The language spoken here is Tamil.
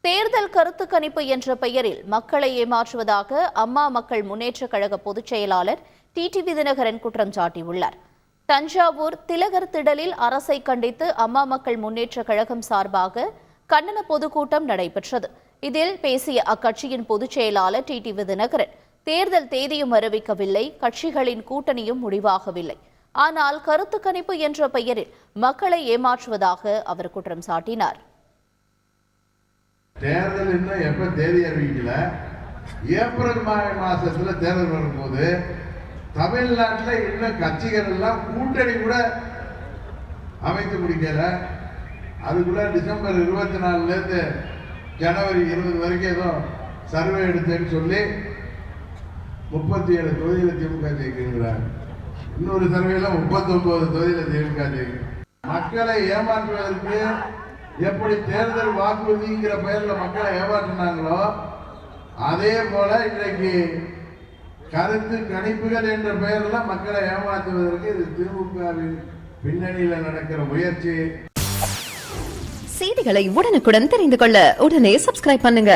தேர்தல் கருத்து கணிப்பு என்ற பெயரில் மக்களை ஏமாற்றுவதாக அம்மா மக்கள் முன்னேற்றக் கழக பொதுச் செயலாளர் டிடிவி தினகரன் குற்றம் சாட்டியுள்ளார். தஞ்சாவூர் திலகர் திடலில் அரசை கண்டித்து அம்மா மக்கள் முன்னேற்றக் கழகம் சார்பாக கண்டன பொதுக்கூட்டம் நடைபெற்றது. இதில் பேசிய அக்கட்சியின் பொதுச் செயலாளர் டிடிவி தினகரன், தேர்தல் தேதியும் அறிவிக்கவில்லை, கட்சிகளின் கூட்டணியும் முடிவாகவில்லை, ஆனால் கருத்து கணிப்பு என்ற பெயரில் மக்களை ஏமாற்றுவதாக அவர் குற்றம் சாட்டினார். தேர்தல் இன்னும் எப்ப தேதி அறிவிக்கல. ஏப்ரல் மாசத்துல தேர்தல் வரும்போது தமிழ்நாட்டில் இன்னும் கட்சிகள் எல்லாம் கூட்டணி கூட அமைத்து முடிக்கல. அதுக்குள்ள டிசம்பர் 24 இருந்து ஜனவரி 20 வரைக்கும் ஏதோ சர்வே எடுத்தேன்னு சொல்லி 37 தொகுதியில திமுக ஜெயிக்கிறாங்க. இன்னொரு சர்வேல 39 தொகுதியில திமுக ஜெயிக்கிறாங்க. மக்களை ஏமாற்றுவதற்கு எப்படி தேர்தல் வாக்குறுதிங்கிற பெயர்ல மக்களை ஏமாற்றினாங்களோ அதே போல இன்றைக்கு கருத்து கணிப்புகள் என்ற பெயர்ல மக்களை ஏமாற்றுவதற்கு இது திமுகவின் பின்னணியில நடக்கிற முயற்சி. செய்திகளை உடனுக்குடன் தெரிந்து கொள்ள உடனே சப்ஸ்கிரைப் பண்ணுங்க.